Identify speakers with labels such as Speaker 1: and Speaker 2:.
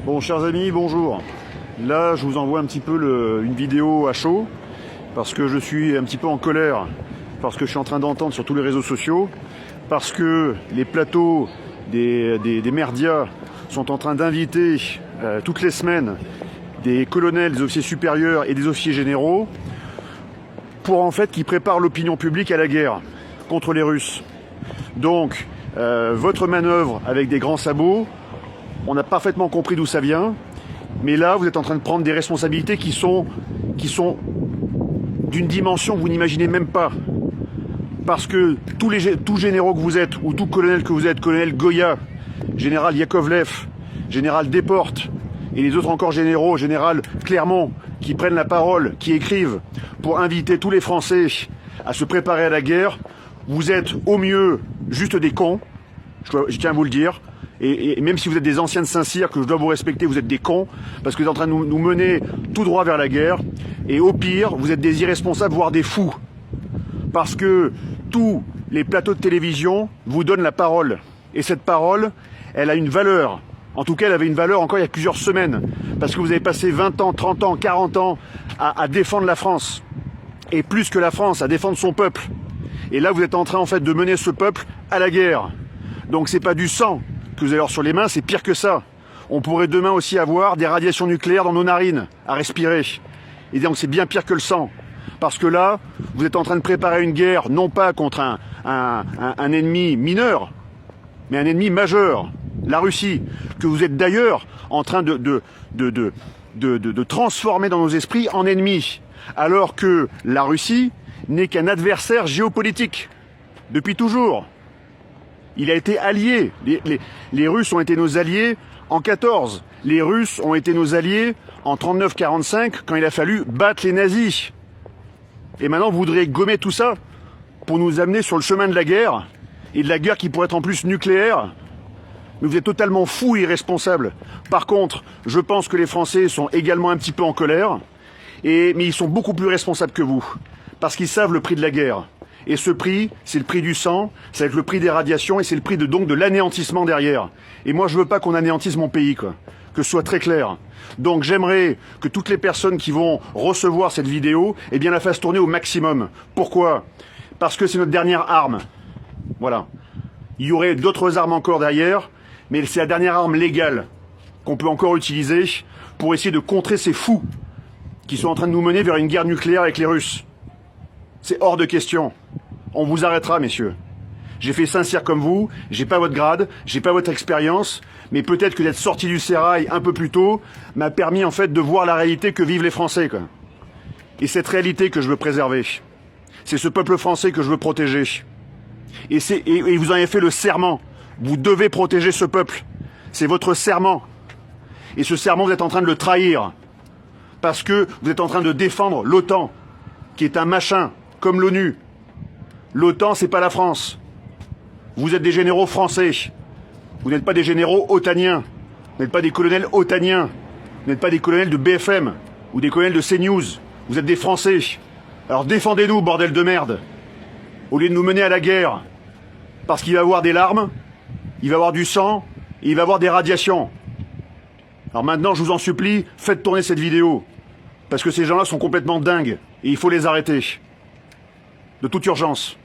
Speaker 1: Bon, chers amis, bonjour. Là, je vous envoie un petit peu une vidéo à chaud, parce que je suis un petit peu en colère, parce que je suis en train d'entendre sur tous les réseaux sociaux, parce que les plateaux des merdias sont en train d'inviter toutes les semaines des colonels, des officiers supérieurs et des officiers généraux pour en fait qu'ils préparent l'opinion publique à la guerre contre les Russes. Donc, votre manœuvre avec des grands sabots, on a parfaitement compris d'où ça vient, mais là, vous êtes en train de prendre des responsabilités qui sont d'une dimension que vous n'imaginez même pas. Parce que tous généraux que vous êtes, ou tout colonel que vous êtes, colonel Goya, général Yakovlev, général Desportes, et les autres encore généraux, général Clermont, qui prennent la parole, qui écrivent pour inviter tous les Français à se préparer à la guerre, vous êtes au mieux juste des cons, je tiens à vous le dire, et même si vous êtes des anciens de Saint-Cyr, que je dois vous respecter, vous êtes des cons, parce que vous êtes en train de nous mener tout droit vers la guerre, et au pire, vous êtes des irresponsables, voire des fous, parce que tous les plateaux de télévision vous donnent la parole, et cette parole, elle a une valeur. En tout cas, elle avait une valeur encore il y a plusieurs semaines, parce que vous avez passé 20 ans, 30 ans, 40 ans à défendre la France, et plus que la France, à défendre son peuple. Et là, vous êtes en train, en fait, de mener ce peuple à la guerre. Donc, c'est pas du sang que vous avez alors sur les mains, c'est pire que ça. On pourrait demain aussi avoir des radiations nucléaires dans nos narines à respirer. Et donc, c'est bien pire que le sang. Parce que là, vous êtes en train de préparer une guerre, non pas contre un ennemi mineur, mais un ennemi majeur, la Russie, que vous êtes d'ailleurs en train de transformer dans nos esprits en ennemi, alors que la Russie n'est qu'un adversaire géopolitique, depuis toujours. Il a été allié, les Russes ont été nos alliés en 14, les Russes ont été nos alliés en 39-45, quand il a fallu battre les nazis. Et maintenant, vous voudriez gommer tout ça pour nous amener sur le chemin de la guerre, et de la guerre qui pourrait être en plus nucléaire. Mais vous êtes totalement fous et irresponsables. Par contre, je pense que les Français sont également un petit peu en colère, mais ils sont beaucoup plus responsables que vous, parce qu'ils savent le prix de la guerre. Et ce prix, c'est le prix du sang, c'est le prix des radiations, et c'est le prix donc de l'anéantissement derrière. Et moi, je veux pas qu'on anéantisse mon pays, quoi. Que ce soit très clair. Donc j'aimerais que toutes les personnes qui vont recevoir cette vidéo, eh bien la fassent tourner au maximum. Pourquoi ? Parce que c'est notre dernière arme. Voilà. Il y aurait d'autres armes encore derrière, mais c'est la dernière arme légale qu'on peut encore utiliser pour essayer de contrer ces fous qui sont en train de nous mener vers une guerre nucléaire avec les Russes. C'est hors de question. On vous arrêtera, messieurs. J'ai fait Saint-Cyr comme vous, j'ai pas votre grade, j'ai pas votre expérience, mais peut-être que d'être sorti du sérail un peu plus tôt m'a permis en fait de voir la réalité que vivent les Français, quoi. Et cette réalité que je veux préserver. C'est ce peuple français que je veux protéger. Et vous en avez fait le serment. Vous devez protéger ce peuple. C'est votre serment. Et ce serment, vous êtes en train de le trahir. Parce que vous êtes en train de défendre l'OTAN, qui est un machin, comme l'ONU. L'OTAN, c'est pas la France. Vous êtes des généraux français. Vous n'êtes pas des généraux otaniens. Vous n'êtes pas des colonels otaniens. Vous n'êtes pas des colonels de BFM ou des colonels de CNews. Vous êtes des Français. Alors défendez-nous, bordel de merde. Au lieu de nous mener à la guerre. Parce qu'il va y avoir des larmes, il va y avoir du sang, et il va y avoir des radiations. Alors maintenant, je vous en supplie, faites tourner cette vidéo. Parce que ces gens-là sont complètement dingues. Et il faut les arrêter. De toute urgence.